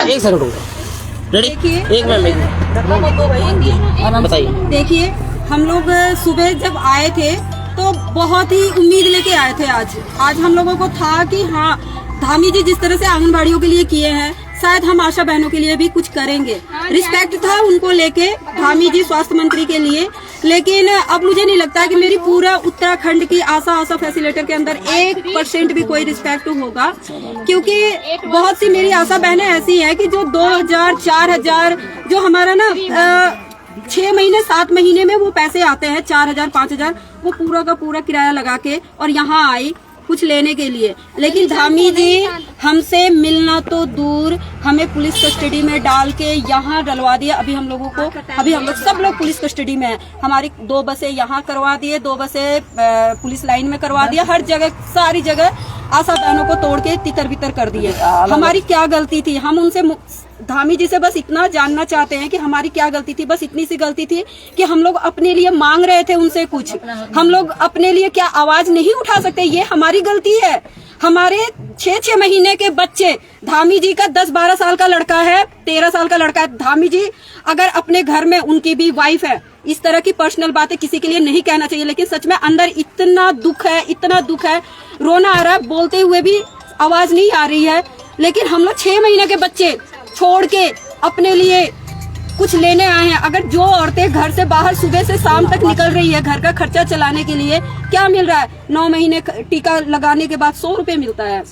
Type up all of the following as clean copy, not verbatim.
एक second ready, एक ma'am बताइए। देखिए, हम लोग सुबह जब आए थे तो बहुत ही उम्मीद लेके आए थे। आज हम लोगों को था कि हाँ, धामी जी जिस तरह से आंगनबाड़ियों के लिए किए हैं, शायद हम आशा बहनों के लिए भी कुछ करेंगे। रिस्पेक्ट था उनको लेके, धामी जी स्वास्थ्य मंत्री के लिए। लेकिन अब मुझे नहीं लगता कि मेरी पूरा उत्तराखंड की आशा फैसिलिटेटर के अंदर 1% भी कोई रिस्पेक्ट होगा, क्योंकि बहुत सी मेरी आशा बहनें ऐसी हैं कि जो 2000, 4000 जो हमारा ना 6 महीने 7 महीने में वो पैसे आते हैं 4000, 5000, वो पूरा का पूरा किराया लगा के और यहाँ आई कुछ लेने के लिए। लेकिन धामी जी हमसे मिलना तो दूर, हमें पुलिस कस्टडी में डाल के यहाँ डलवा दिया। अभी हम लोग सब लोग पुलिस कस्टडी में हैं। हमारी 2 बसें यहाँ करवा दिए, 2 बसें पुलिस लाइन में करवा दिया। हर जगह, सारी जगह आशा बहनों को तोड़ के तितर बितर कर दिए। हमारी क्या गलती थी? हम उनसे, धामी जी से बस इतना जानना चाहते हैं कि हमारी क्या गलती थी। बस इतनी सी गलती थी कि हम लोग अपने लिए मांग रहे थे उनसे कुछ, हम लोग अपने लिए क्या आवाज नहीं उठा सकते? ये हमारी गलती है। हमारे 6 महीने के बच्चे, धामी जी का 10-12 साल का लड़का है, 13 साल का लड़का है। धामी जी अगर अपने घर में, उनकी भी वाइफ है, इस तरह की पर्सनल बातें किसी के लिए नहीं कहना चाहिए, लेकिन सच में अंदर इतना दुख है, इतना दुख है, रोना आ रहा है, बोलते हुए भी आवाज नहीं आ रही है। लेकिन हम लोग 6 महीने के बच्चे छोड़ के अपने लिए कुछ लेने आए हैं। अगर जो औरतें घर से बाहर सुबह से शाम तक निकल रही है घर का खर्चा चलाने के लिए, क्या मिल रहा है? 9 महीने टीका लगाने के बाद 100 रुपए मिलता है।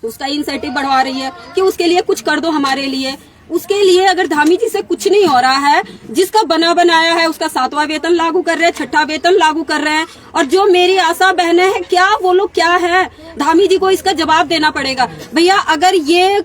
उसका इंसेंटिव बढ़वा रही है कि उसके लिए कुछ कर दो हमारे लिए। उसके लिए अगर धामी जी से कुछ नहीं हो रहा है, जिसका बना बनाया है उसका 7वां वेतन लागू कर रहे हैं, 6ठा वेतन लागू कर रहे हैं, और जो मेरी आशा बहनें हैं, क्या वो लोग क्या है? धामी जी को इसका जवाब देना पड़ेगा। भैया, अगर ये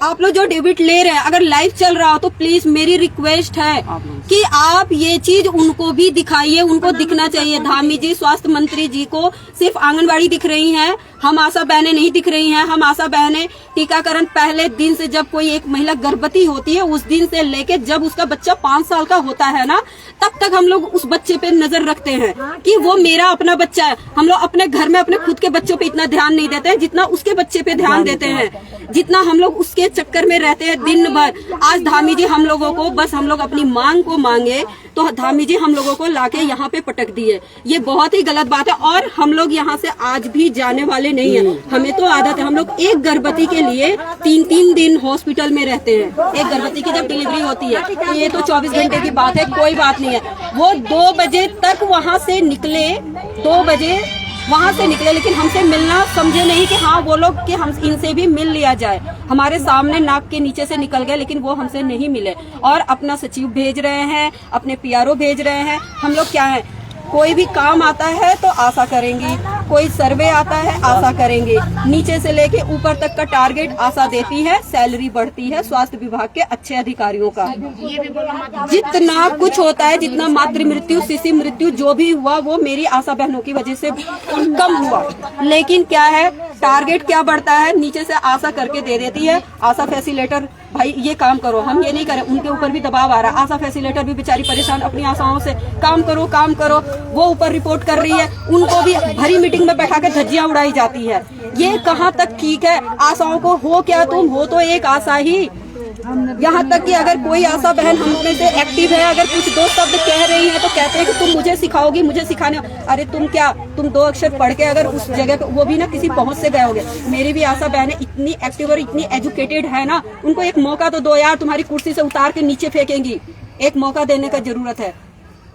आप लोग जो डेबिट ले रहे हैं, अगर लाइव चल रहा हो तो प्लीज मेरी रिक्वेस्ट है कि आप ये चीज उनको भी दिखाइए, उनको दिखना चाहिए। धामी जी, स्वास्थ्य मंत्री जी को सिर्फ आंगनबाड़ी दिख रही हैं, हम आशा बहनें नहीं दिख रही हैं। हम आशा बहनें टीकाकरण पहले दिन से, जब कोई एक महिला गर्भवती होती है उस दिन से लेके जब उसका बच्चा 5 साल का होता है ना, तब तक हम लोग उस बच्चे पे नजर रखते हैं कि वो मेरा अपना बच्चा है। हम लोग अपने घर में अपने खुद के बच्चों पे इतना ध्यान नहीं देते हैं जितना उसके बच्चे पे ध्यान देते हैं, जितना हम लोग उसके चक्कर में रहते हैं दिन भर। आज धामी जी हम लोगों को, बस हम लोग अपनी मांग को मांगे तो धामी जी हम लोगों को लाके यहाँ पे पटक दिए। ये बहुत ही गलत बात है और हम लोग यहाँ से आज भी जाने वाले नहीं है। हमें तो आदत है, हम लोग एक गर्भवती के लिए 3-3 दिन हॉस्पिटल में रहते हैं। एक गर्भवती की जब डिलीवरी होती है तो ये तो 24 घंटे की बात है, कोई बात नहीं है। वो 2 बजे तक वहाँ से निकले, 2 बजे वहाँ से निकले, लेकिन हमसे मिलना समझे नहीं कि हाँ वो लोग कि हम इनसे भी मिल लिया जाए। हमारे सामने नाक के नीचे से निकल गए, लेकिन वो हमसे नहीं मिले और अपना सचिव भेज रहे हैं, अपने पीआरओ भेज रहे हैं। हम लोग क्या है, कोई भी काम आता है तो आशा करेंगी, कोई सर्वे आता है आशा करेंगे, नीचे से लेके ऊपर तक का टारगेट आशा देती है, सैलरी बढ़ती है स्वास्थ्य विभाग के अच्छे अधिकारियों का। जितना कुछ होता है, जितना मातृ मृत्यु, शिशु मृत्यु जो भी हुआ वो मेरी आशा बहनों की वजह से कम हुआ। लेकिन क्या है, टारगेट क्या बढ़ता है, नीचे से आशा करके दे देती है। आशा फैसिलिटेटर, भाई ये काम करो, हम ये नहीं करें, उनके ऊपर भी दबाव आ रहा है। आशा फैसिलिटेटर भी बेचारी परेशान अपनी आशाओं से, काम करो काम करो, वो ऊपर रिपोर्ट कर रही है, उनको भी भरी मीटिंग में बैठा के धज्जियां उड़ाई जाती है। ये कहाँ तक ठीक है? आशाओं को हो क्या, तुम हो तो एक आशा ही। यहाँ तक कि अगर कोई आशा बहन हम में से एक्टिव है, अगर कुछ 2 शब्द कह रही है तो कहते हैं कि तुम मुझे सिखाओगी, मुझे सिखाने। अरे तुम क्या, तुम 2 अक्षर पढ़ के अगर उस जगह, वो भी ना किसी पहुंच से गए होगे। मेरी भी आशा बहनें इतनी एक्टिव और इतनी एजुकेटेड है ना, उनको एक मौका तो दो यार, तुम्हारी कुर्सी से उतार के नीचे फेंकेंगी, एक मौका देने का जरूरत है।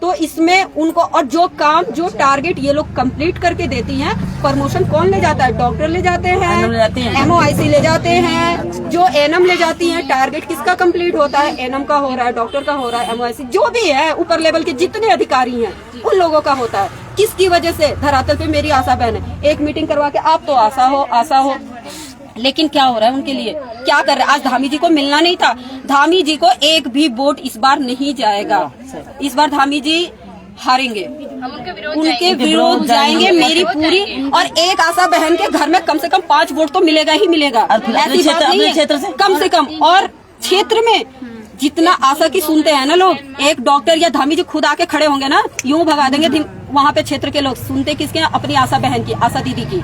तो इसमें उनको, और जो काम, जो टारगेट ये लोग कंप्लीट करके देती हैं, प्रमोशन कौन ले जाता है? डॉक्टर ले जाते हैं, MOIC ले जाते हैं, जो एनएम ले जाती हैं। टारगेट किसका कंप्लीट होता है? एनएम का हो रहा है, डॉक्टर का हो रहा है, MOIC जो भी है ऊपर लेवल के जितने अधिकारी हैं उन लोगों का होता है। किसकी वजह से? धरातल पे मेरी आशा बहन है, एक मीटिंग करवा के आप तो आशा हो आशा हो, लेकिन क्या हो रहा है उनके लिए? क्या कर रहे हैं? आज धामी जी को मिलना नहीं था, धामी जी को एक भी वोट इस बार नहीं जाएगा। इस बार धामी जी हारेंगे, उनके विरोध जाएंगे मेरी पूरी। और एक आशा बहन के घर में कम से कम 5 वोट तो मिलेगा ही मिलेगा, ऐसी बात नहीं है, कम से कम। और क्षेत्र में जितना आशा की सुनते हैं ना लोग, एक डॉक्टर या धामी जी खुद आके खड़े होंगे ना, यूं भगा देंगे। वहाँ पे क्षेत्र के लोग सुनते किसके? अपनी आशा बहन की, आशा दीदी की,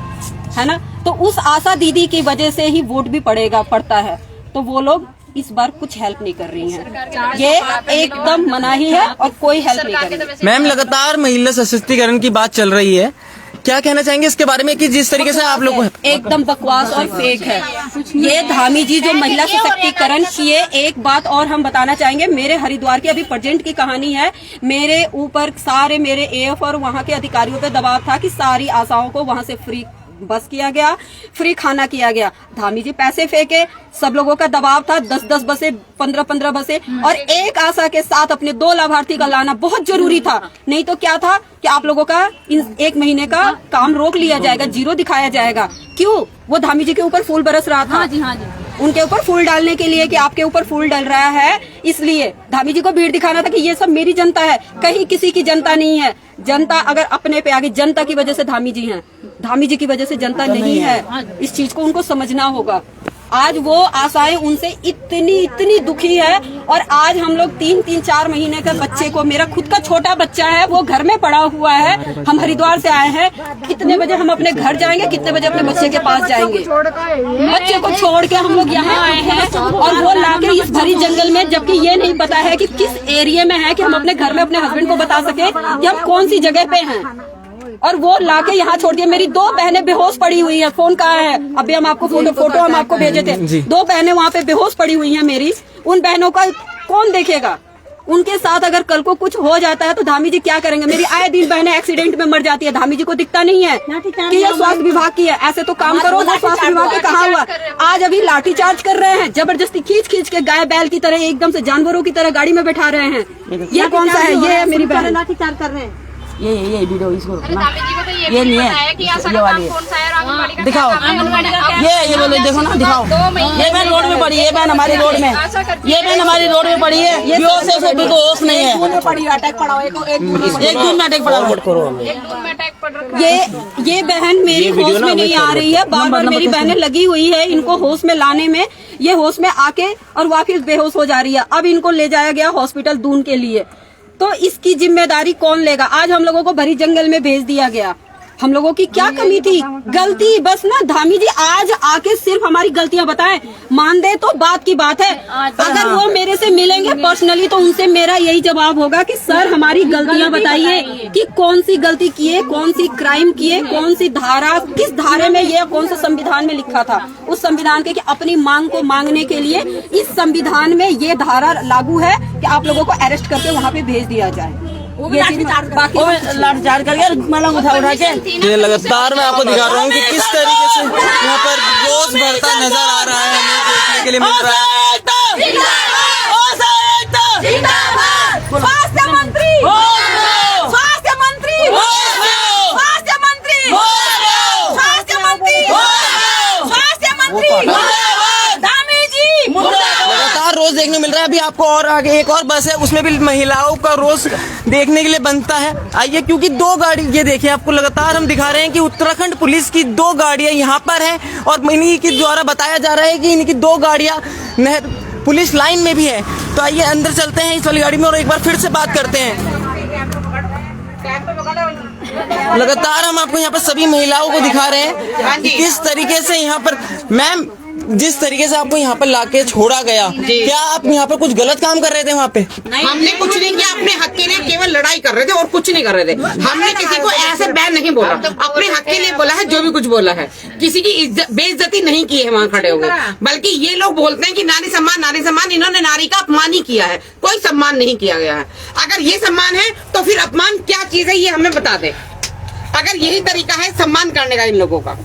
है ना। तो उस आशा दीदी की वजह से ही वोट भी पड़ता है। तो वो लोग इस बार कुछ हेल्प नहीं कर रही हैं। ये एकदम मनाही है और कोई हेल्प नहीं कर रही। मैम, लगातार महिला सशक्तिकरण की बात चल रही है, क्या कहना चाहेंगे इसके बारे में कि जिस तरीके से आप लोग एकदम बकवास और फेक है ये। धामी जी जो महिला सशक्तिकरण किए, एक बात और हम बताना चाहेंगे, मेरे हरिद्वार की अभी प्रेजेंट की कहानी है। मेरे ऊपर सारे मेरे एएफ और वहाँ के अधिकारियों पे दबाव था कि सारी आशाओं को वहाँ से फ्री बस किया गया, फ्री खाना किया गया। धामी जी पैसे फेंके, सब लोगों का दबाव था, 10-10 बसें, 15-15 बसें, और एक आशा के साथ अपने 2 लाभार्थी का लाना बहुत जरूरी था। नहीं तो क्या था कि आप लोगों का इन 1 महीने का काम रोक लिया जाएगा, जीरो दिखाया जाएगा। क्यों? वो धामी जी के ऊपर फूल बरस रहा था। हाँ जी, हाँ जी। उनके ऊपर फूल डालने के लिए कि आपके ऊपर फूल डल रहा है, इसलिए धामी जी को भीड़ दिखाना था कि ये सब मेरी जनता है, कहीं किसी की जनता नहीं है। जनता अगर अपने पे आगे, जनता की वजह से धामी जी हैं, धामी जी की वजह से जनता नहीं है। इस चीज को उनको समझना होगा। आज वो आशाएं उनसे इतनी दुखी है, और आज हम लोग 3-4 महीने के बच्चे को, मेरा खुद का छोटा बच्चा है वो घर में पड़ा हुआ है, हम हरिद्वार से आए हैं, कितने बजे हम अपने घर जाएंगे, कितने बजे अपने बच्चे के पास जाएंगे? बच्चे को छोड़ के हम लोग यहाँ आए हैं, और वो लाके इस भरी जंगल में, जबकि ये नहीं पता है कि किस एरिया में है, कि हम अपने घर में अपने हस्बैंड को बता सके कि हम कौन सी जगह पे हैं, और वो लाके यहाँ छोड़ दिया। मेरी 2 बहनें बेहोश पड़ी हुई हैं, फोन कहाँ है? अभी हम आपको फोटो हम आपको भेजे थे। 2 बहनें वहाँ पे बेहोश पड़ी हुई हैं मेरी। उन बहनों का कौन देखेगा? उनके साथ अगर कल को कुछ हो जाता है तो धामी जी क्या करेंगे? मेरी आए दिन बहनें एक्सीडेंट में मर जाती है, धामी जी को दिखता नहीं है कि ये स्वास्थ्य विभाग की है। ऐसे तो काम करो, वो स्वास्थ्य विभाग के कहा हुआ। आज अभी लाठीचार्ज कर रहे हैं, जबरदस्ती खींच के गाय बैल की तरह, एकदम से जानवरों की तरह गाड़ी में बैठा रहे हैं। ये कौन सा है? ये है मेरी बहन। लाठीचार्ज कर रहे हैं। ये वीडियो इसको रुकना। ये नहीं है, ये वाली है। दिखाओ, ये बोलो, देखो ना, दिखाओ। ये बहन रोड में पड़ी है, ये बहन हमारी रोड में, ये बहन हमारी रोड में पड़ी है, ये होश नहीं है। अटैक पड़ा, एक दूर में अटैक पड़ा। ये बहन मेरी होश में नहीं आ रही है, बार मेरी बहनें लगी हुई है इनको होश में लाने में, ये होश में आके और वापिस बेहोश हो जा रही है। अब इनको ले जाया गया हॉस्पिटल दून के लिए, तो इसकी जिम्मेदारी कौन लेगा? आज हम लोगों को भरी जंगल में भेज दिया गया। हम लोगों की क्या कमी थी? गलती बस ना, धामी जी आज आके सिर्फ हमारी गलतियां बताएं, मान दे तो बात की बात है। अगर वो मेरे से मिलेंगे पर्सनली तो उनसे मेरा यही जवाब होगा कि सर हमारी गलतियां बताइए कि कौन सी गलती किए, कौन सी क्राइम किए, कौन सी धारा, किस धारे में, ये कौन सा संविधान में लिखा था उस संविधान के कि अपनी मांग को मांगने के लिए इस संविधान में ये धारा लागू है कि आप लोगों को अरेस्ट करके वहाँ पे भेज दिया जाए। ये लाठीचार्ज करके मलंग उठा के। ये लगातार मैं आपको दिखा रहा हूँ कि किस तरीके से यहाँ पर रोज बढ़ता नजर आ रहा है, हमें देखने के लिए मिल रहा है। स्वास्थ्य मंत्री, स्वास्थ्य मंत्री, स्वास्थ्य मंत्री, स्वास्थ्य मंत्री, स्वास्थ्य मंत्री, धामी जी। लगातार रोज देखने मिल रहा है। अभी आपको और आगे एक और बस है, उसमें भी महिलाओं का रोज देखने के लिए बनता है। आइए, क्योंकि 2 गाड़ी, ये देखिए आपको लगातार हम दिखा रहे हैं कि उत्तराखंड पुलिस की 2 गाड़ियां यहाँ पर हैं, और इन्हीं के द्वारा बताया जा रहा है कि इनकी 2 गाड़ियां नहर पुलिस लाइन में भी है। तो आइए अंदर चलते हैं इस वाली गाड़ी में और एक बार फिर से बात करते हैं। लगातार हम आपको यहाँ पर सभी महिलाओं को दिखा रहे हैं कि किस तरीके से यहाँ पर, मैम जिस तरीके से आपको यहाँ पर लाके छोड़ा गया, क्या आप यहाँ पर कुछ गलत काम कर रहे थे वहाँ पे? हमने कुछ नहीं किया, अपने हक के लिए केवल लड़ाई कर रहे थे और कुछ नहीं कर रहे थे। हमने किसी को ऐसे बैन नहीं बोला, अपने हक के लिए बोला है जो भी कुछ बोला है। किसी की बेइज्जती नहीं की है वहाँ खड़े होकर, बल्कि ये लोग बोलते हैं कि नारी सम्मान, नारी सम्मान। इन्होंने नारी का अपमान ही किया है, कोई सम्मान नहीं किया गया है। अगर ये सम्मान है तो फिर अपमान क्या चीज है ये हमें बता दे, अगर यही तरीका है सम्मान करने का इन लोगों का।